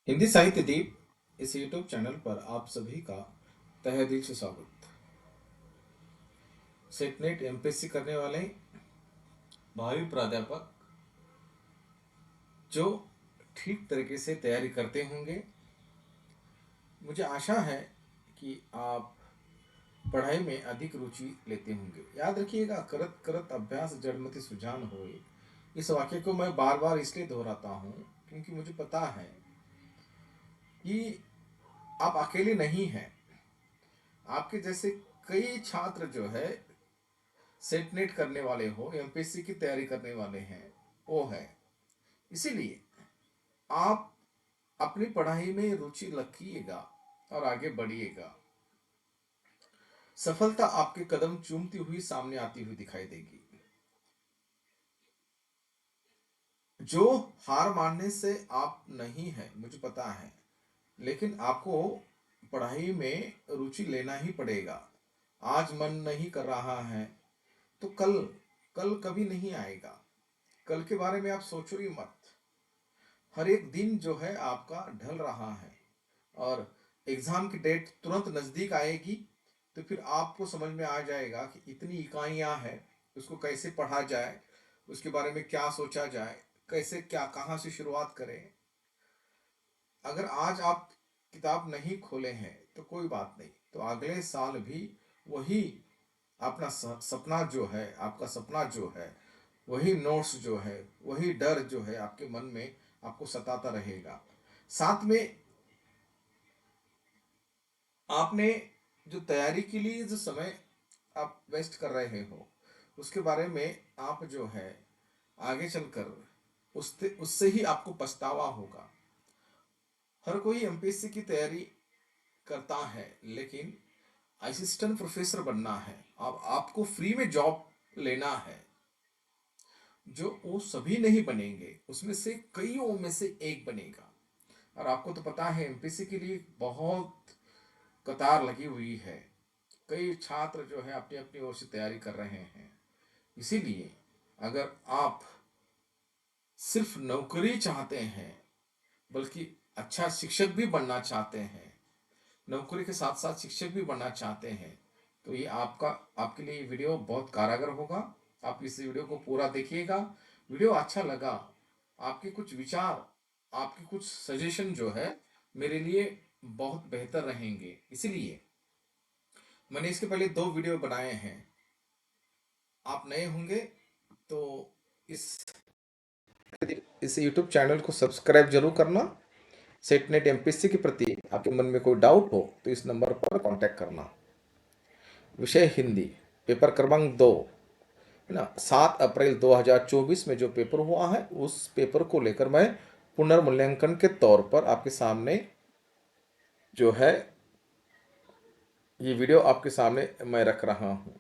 हिंदी साहित्य दीप इस YouTube channel पर आप सभी का तहे दिल से स्वागत। सेटनेट एमपीएससी करने वाले भावी प्राध्यापक जो ठीक तरीके से तैयारी करते होंगे, मुझे आशा है कि आप पढ़ाई में अधिक रुचि लेते होंगे। याद रखिएगा, करत करत अभ्यास जड़मति सुजान होए। इस वाक्य को मैं बार बार इसलिए दोहराता हूँ क्योंकि मुझे पता है कि आप अकेले नहीं हैं। आपके जैसे कई छात्र जो है सेटनेट करने वाले हो, एमपीएससी की तैयारी करने वाले हैं, वो है। इसीलिए आप अपनी पढ़ाई में रुचि रखिएगा और आगे बढ़िएगा। सफलता आपके कदम चूमती हुई सामने आती हुई दिखाई देगी। जो हार मानने से आप नहीं है, मुझे पता है, लेकिन आपको पढ़ाई में रुचि लेना ही पड़ेगा। आज मन नहीं कर रहा है तो कल कल कभी नहीं आएगा। कल के बारे में आप सोचो ही मत। हर एक दिन जो है आपका ढल रहा है और एग्जाम की डेट तुरंत नजदीक आएगी तो फिर आपको समझ में आ जाएगा कि इतनी इकाइयां हैं, उसको कैसे पढ़ा जाए, उसके बारे में क्या सोचा जाए, कैसे क्या कहाँ से शुरुआत करें। अगर आज आप किताब नहीं खोले हैं तो कोई बात नहीं, तो अगले साल भी वही अपना सपना जो है, आपका सपना जो है, वही नोट्स जो है, वही डर जो है आपके मन में आपको सताता रहेगा। साथ में आपने जो तैयारी के लिए जो समय आप वेस्ट कर रहे हो, उसके बारे में आप जो है आगे चलकर उससे उससे ही आपको पछतावा होगा। हर कोई एमपीएससी की तैयारी करता है, लेकिन असिस्टेंट प्रोफेसर बनना है, अब आपको फ्री में जॉब लेना है। जो वो सभी नहीं बनेंगे, उसमें से कईयों में से एक बनेगा। और आपको तो पता है एमपीएससी के लिए बहुत कतार लगी हुई है। कई छात्र जो है अपनी अपनी ओर से तैयारी कर रहे हैं। इसीलिए अगर आप सिर्फ नौकरी चाहते हैं, बल्कि अच्छा शिक्षक भी बनना चाहते हैं, नौकरी के साथ साथ शिक्षक भी बनना चाहते हैं, तो ये आपके लिए वीडियो बहुत कारागर होगा। आप इस वीडियो को पूरा देखिएगा। वीडियो अच्छा लगा, आपके कुछ विचार, आपके कुछ सजेशन जो है मेरे लिए बहुत बेहतर रहेंगे। इसलिए मैंने इसके पहले 2 वीडियो बनाए हैं। आप नए होंगे तो इस इस यूट्यूब चैनल को सब्सक्राइब जरूर करना। सेटनेट एमपीएससी के प्रति आपके मन में कोई डाउट हो तो इस नंबर पर कांटेक्ट करना। विषय हिंदी, पेपर क्रमांक 2, है ना। 7 अप्रैल 2024 में जो पेपर हुआ है, उस पेपर को लेकर मैं पुनर्मूल्यांकन के तौर पर आपके सामने जो है ये वीडियो आपके सामने मैं रख रहा हूँ।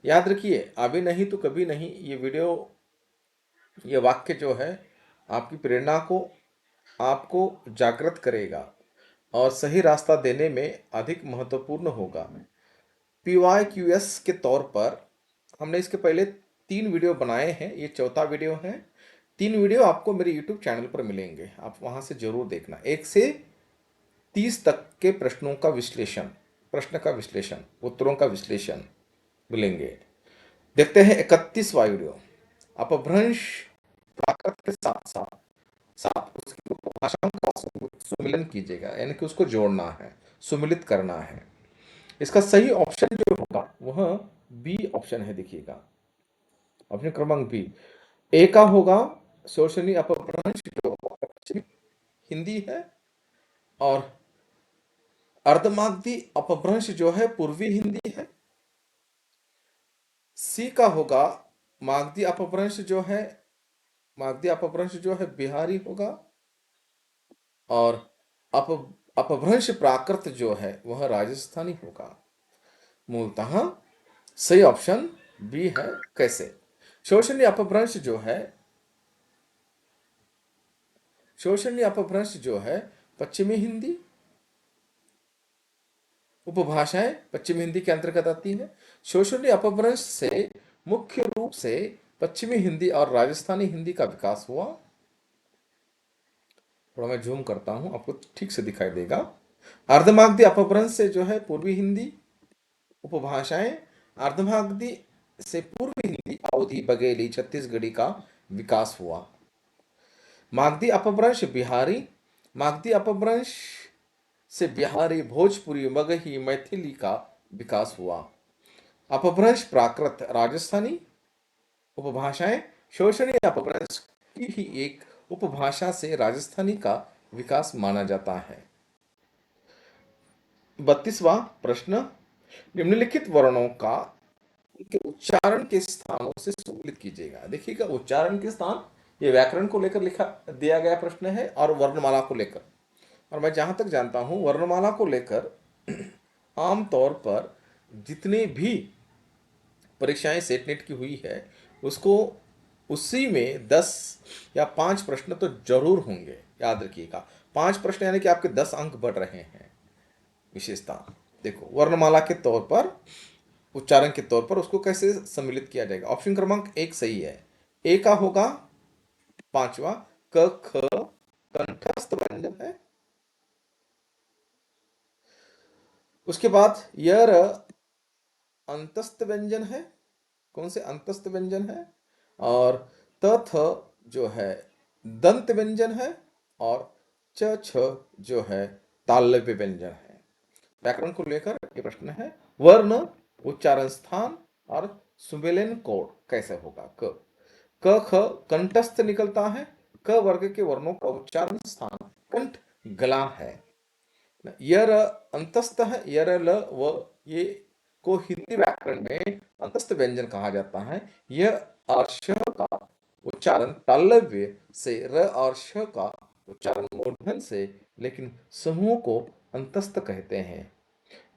याद रखिए, अभी नहीं तो कभी नहीं, ये वीडियो, ये वाक्य जो है आपकी प्रेरणा को, आपको जागृत करेगा और सही रास्ता देने में अधिक महत्वपूर्ण होगा। PYQS के तौर पर हमने इसके पहले 3 वीडियो बनाए हैं, ये चौथा वीडियो है। 3 वीडियो आपको मेरे यूट्यूब चैनल पर मिलेंगे, आप वहां से जरूर देखना। 1 से 30 तक के प्रश्नों का विश्लेषण, प्रश्न का विश्लेषण, उत्तरों का विश्लेषण मिलेंगे। देखते हैं 31वां वीडियो। अपभ्रंश प्राकृत के साथ साथ साथ उसकी उपभाषाओं का सुमिलन कीजिएगा, यानी कि उसको जोड़ना है, सुमिलित करना है। इसका सही ऑप्शन जो होगा वह बी ऑप्शन है। देखिएगा, ऑप्शन क्रमांक बी। ए का होगा शोषणी अपभ्रंश, जो पश्चिमी हिंदी है, और अर्धमागधी अपभ्रंश जो है पूर्वी हिंदी है। सी का होगा मागधी अपभ्रंश जो है, मागधी अपभ्रंश जो है बिहारी होगा। और अप अपभ्रंश प्राकृत जो है वह राजस्थानी होगा। मूलतः सही ऑप्शन बी है। कैसे? शोषणीय अपभ्रंश जो है, शोषणीय अपभ्रंश जो है पश्चिमी हिंदी, उपभाषाएं पश्चिमी हिंदी के अंतर्गत आती है। शोषणीय अपभ्रंश से मुख्य रूप से पश्चिमी हिंदी और राजस्थानी हिंदी का विकास हुआ। थोड़ा मैं जूम करता हूँ, आपको ठीक से दिखाई देगा। अर्धमागधी अपभ्रंश से जो है पूर्वी हिंदी उपभाषाएं, अर्धमागधी से पूर्वी हिंदी, अवधी, बघेली, छत्तीसगढ़ी का विकास हुआ। मागधी अपभ्रंश बिहारी, मागधी अपभ्रंश से बिहारी, भोजपुरी, मगही, मैथिली का विकास हुआ। अपभ्रंश प्राकृत राजस्थानी उपभाषाएं, शोषणी अपभ्रंश की ही एक उपभाषा से राजस्थानी का विकास माना जाता है। 32वां प्रश्न, निम्नलिखित वर्णों का उनके उच्चारण के स्थानों से सुमेलित कीजिएगा। देखिएगा, उच्चारण के स्थान ये व्याकरण को लेकर लिखा दिया गया प्रश्न है और वर्णमाला को लेकर। और मैं जहां तक जानता हूं, वर्णमाला को लेकर आमतौर पर जितने भी परीक्षाएं सेट नेट की हुई है, उसको उसी में 10 या 5 प्रश्न तो जरूर होंगे, याद रखिएगा। 5 प्रश्न यानी कि आपके 10 अंक बढ़ रहे हैं। विशेषता देखो, वर्णमाला के तौर पर, उच्चारण के तौर पर उसको कैसे सम्मिलित किया जाएगा। ऑप्शन क्रमांक 1 सही है। ए का होगा 5वां, क ख कंठस्थ व्यंजन है। उसके बाद य र अंतस्थ व्यंजन है। कौन से अंतस्थ व्यंजन है। और त थ जो है दंत व्यंजन है। और च छ जो है तालव्य व्यंजन है। व्याकरण को लेकर ये प्रश्न है। वर्ण, उच्चारण स्थान और सुमेलन कोड कैसे होगा। क क ख कंठस्थ निकलता है। क वर्ग के वर्णों का उच्चारण स्थान कंठ गला है। यर अंतस्थ है। यर ल व ये को हिंदी व्याकरण में अंतस्थ व्यंजन कहा जाता है। यह और श का उच्चारण तालव्य से, र और श का उच्चारण मूर्धन से, लेकिन समूह को अंतस्थ कहते हैं।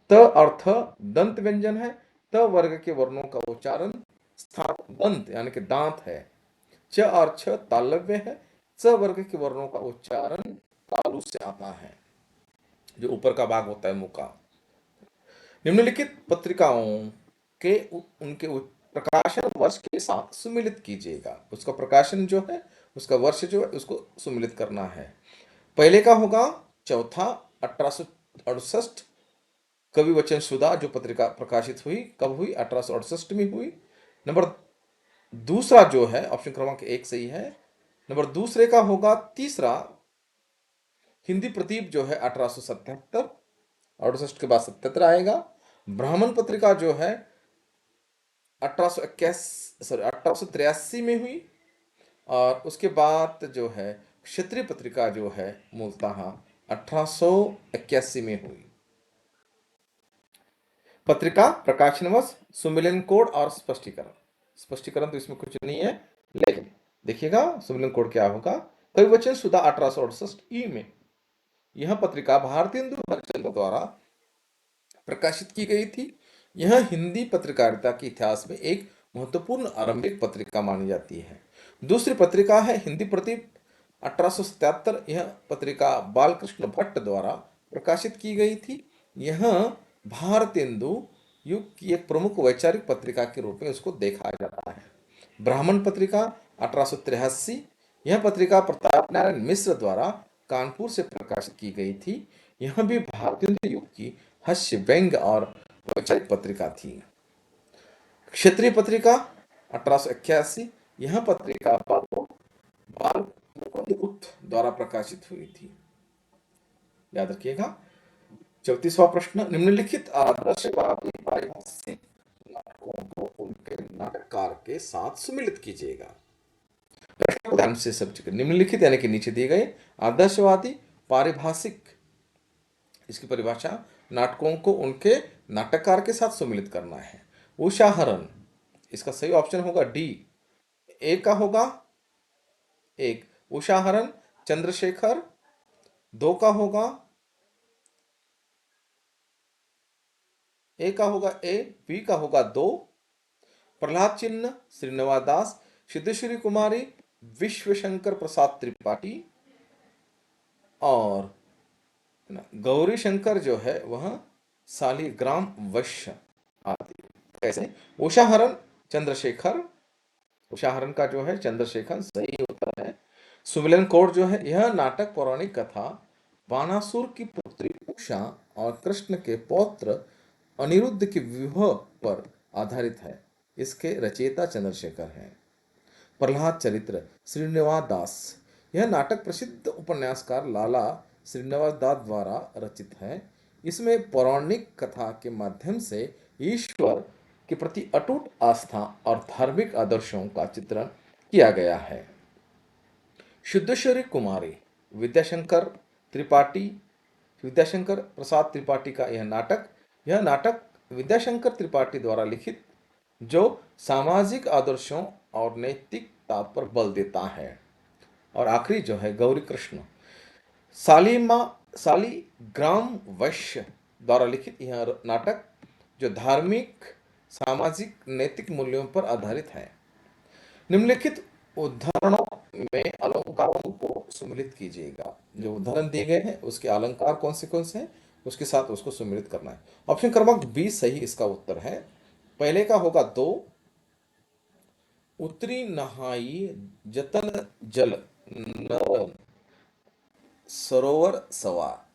त और थ दंत व्यंजन है। त वर्ग के वर्णों का उच्चारण स्थान दंत यानी कि दांत है। च और छ तालव्य है। च वर्ग के वर्णों का उच्चारण तालु से आता है, जो ऊपर का भाग होता है मुंह का। निम्नलिखित पत्रिकाओं के उनके प्रकाशन वर्ष के साथ सुमेलित कीजिएगा। उसका प्रकाशन जो है, उसका वर्ष जो है, उसको सुमेलित करना है। पहले का होगा चौथा, 1868, कवि वचन सुधा जो पत्रिका प्रकाशित हुई, कब हुई, 1868 में हुई। नंबर दूसरा जो है, ऑप्शन क्रमांक 1 सही है। नंबर दूसरे का होगा तीसरा, हिंदी प्रदीप जो है 1877, 68 के बाद 77 आएगा। ब्राह्मण पत्रिका जो है 1883 में हुई। और उसके बाद जो है क्षत्रिय पत्रिका जो है मूलतः 1881 में हुई। पत्रिका, प्रकाशन वर्ष, सुमेलन कोड और स्पष्टीकरण। स्पष्टीकरण तो इसमें कुछ नहीं है, लेकिन देखिएगा सुमेलन कोड क्या होगा। कवि वचन सुधा 1868 ई में यह पत्रिका भारतेंदु हरिश्चंद्र द्वारा प्रकाशित की गई थी। यह हिंदी पत्रकारिता के इतिहास में एक महत्वपूर्ण आरंभिक पत्रिका मानी जाती है। दूसरी पत्रिका है हिंदी प्रदीप 1877। यह पत्रिका बालकृष्ण भट्ट द्वारा प्रकाशित की गई थी। यह भारतेंदु युग की एक प्रमुख वैचारिक पत्रिका के रूप में उसको देखा जाता है। ब्राह्मण पत्रिका 1883, यह पत्रिका प्रताप नारायण मिश्र द्वारा कानपुर से प्रकाशित की गई थी। यह भी भारतीय युग की हास्य, व्यंग्य और वैचारिक पत्रिका थी। क्षेत्रीय पत्रिका 1881, यह पत्रिका बाल मुकुंद गुप्त द्वारा प्रकाशित हुई थी। याद रखिएगा। 34वां प्रश्न, निम्नलिखित आदर्शवादी पारिभाषिक नाटकों को उनके नाटककार के साथ सुमेलित कीजिएगा। प्रश्न को ध्यान से समझिए। निम्नलिखित यानी कि नीचे दिए गए आदर्शवादी पारिभाषिक, इसकी परिभाषा, नाटकों को उनके नाटककार के साथ सुमेलित करना है। उषाहरण, इसका सही ऑप्शन होगा डी। ए का होगा 1 उषाहरण चंद्रशेखर, 2 का होगा, ए का होगा ए, बी का होगा 2 प्रहलाद चिन्ह श्रीनिवास दास, सिद्धेश्वरी कुमारी विश्वशंकर प्रसाद त्रिपाठी, और गौरी शंकर जो है वह शालिग्राम वैश्य आदि। कैसे, उषाहरण चंद्रशेखर, उषाहरण का जो है चंद्रशेखर सही उत्तर है। सुमिलन कोड जो है, यह नाटक पौराणिक कथा बानासुर की पुत्री उषा और कृष्ण के पौत्र अनिरुद्ध के विवाह पर आधारित है। इसके रचयिता चंद्रशेखर हैं। प्रहलाद चरित्र श्रीनिवास दास, यह नाटक प्रसिद्ध उपन्यासकार लाला श्रीनिवास दास द्वारा रचित है। इसमें पौराणिक कथा के माध्यम से ईश्वर के प्रति अटूट आस्था और धार्मिक आदर्शों का चित्रण किया गया है। शुद्धेश्वरी कुमारी विद्याशंकर त्रिपाठी विद्याशंकर प्रसाद त्रिपाठी का यह नाटक विद्याशंकर त्रिपाठी द्वारा लिखित, जो सामाजिक आदर्शों और नैतिकता पर बल देता है। और आखिरी जो है गौरी कृष्ण सालिमा सालिग्राम वैश्य द्वारा लिखित यह नाटक, जो धार्मिक सामाजिक नैतिक मूल्यों पर आधारित है। निम्नलिखित उदाहरणों में अलंकारों को सम्मिलित कीजिएगा। जो उदाहरण दिए गए हैं उसके अलंकार कौन से हैं, उसके साथ उसको सम्मिलित करना है। ऑप्शन क्रमांक 20 सही इसका उत्तर है। पहले का होगा 2, उतरी नहाई जतन जल नर सरोवर सवार।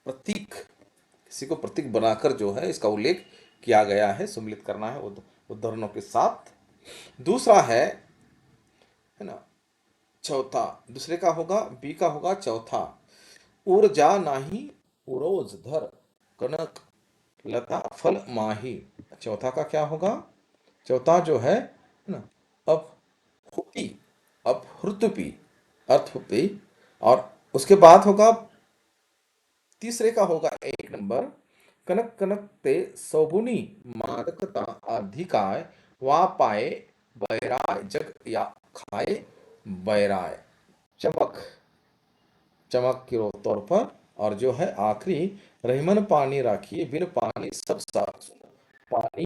प्रतीक, किसी को प्रतीक बनाकर जो है इसका उल्लेख किया गया है, सम्मिलित करना है उदाहरणों के साथ। दूसरा है ना, चौथा, दूसरे का होगा बी का होगा चौथा, ऊर्जा नाही उरोज धर कनक लता फल माही। चौथा का क्या होगा, चौथा जो है ना, अब हुपी अब हृतुपी अर्थुपी। और उसके बाद होगा तीसरे का होगा 1 नंबर, कनक कनक ते सौगुनी मादकता अधिकाय वा पाए बैराय जग या खाए बैराय। चमक, चमक के तौर पर। और जो है आखिरी, रहीमन पानी राखिए बिन पानी सब साथ पानी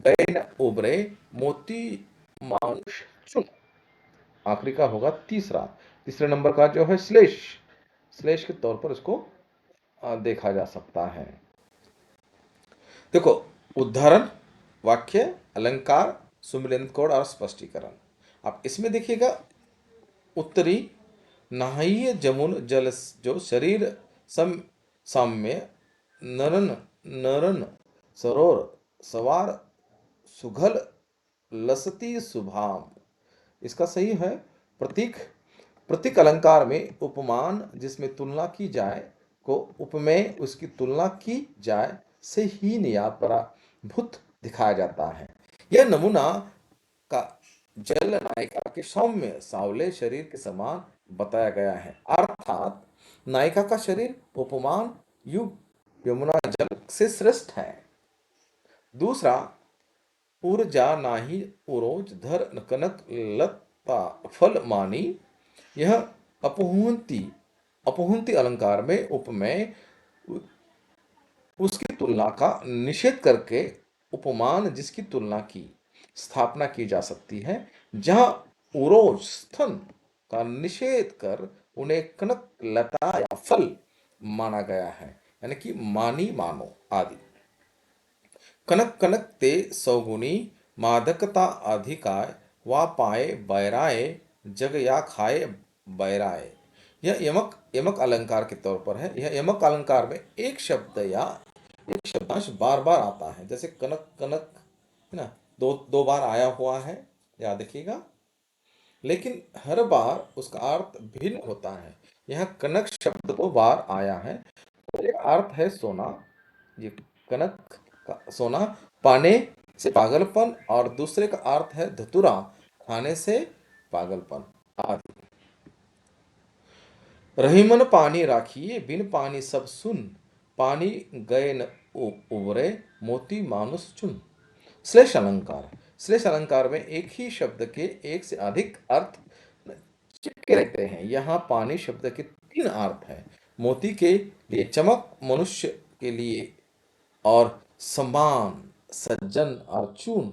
गए न उबरे मोती मानुष चुन। आखिरी का होगा तीसरा, तीसरे नंबर का जो है श्लेष, श्लेष के तौर पर इसको देखा जा सकता है। देखो, उदाहरण, वाक्य, अलंकार, सुमिलित कोड और स्पष्टीकरण। आप इसमें देखिएगा, उत्तरी नहाइये जमुन जल जो शरीर सम साम्य नरन नरन सरोर सवार सुघल लसती सुभाम। इसका सही है प्रतीक। प्रतीक अलंकार में उपमान जिसमें तुलना की जाए को उपमेय उसकी तुलना की जाए से हीन या पराभूत दिखाया जाता है। यह नमूना का जल नायिका के सौम्य सांवले शरीर के समान बताया गया है, अर्थात नायिका का शरीर उपमान युग यमुना जल से श्रेष्ठ है। दूसरा, ऊर्जा नाही उरोज धर कनक लता फल मानी, यह अपहुंति अपहुंति अलंकार में उपमेय उसकी तुलना का निषेध करके उपमान जिसकी तुलना की स्थापना की जा सकती है, जहां उरोज स्तन का निषेध कर उन्हें कनक लता या फल माना गया है, यानी कि मानी मानो आदि। कनक कनक ते सौगुनी मादकता अधिकाय वा पाए बैराए जग या खाए बैराए। यह यमक यमक अलंकार के तौर पर है। यह यमक अलंकार में एक शब्द या एक शब्दांश बार बार आता है, जैसे कनक कनक है ना, दो दो बार आया हुआ है, याद रखिएगा, लेकिन हर बार उसका अर्थ भिन्न होता है। यह कनक शब्द 2 बार आया है। तो एक अर्थ है सोना, ये कनक का सोना पाने से पागलपन, और दूसरे का अर्थ है धतूरा खाने से पागलपन आदि। रहीमन पानी राखिए बिन पानी सब सुन पानी गए न उबरे मोती मानुस चुन। श्लेष अलंकार, श्लेष अलंकार में एक ही शब्द के एक से अधिक अर्थ चिपके रहते हैं। यहाँ पानी शब्द के 3 अर्थ हैं। मोती के लिए चमक, मनुष्य के लिए और सम्मान सज्जन और चून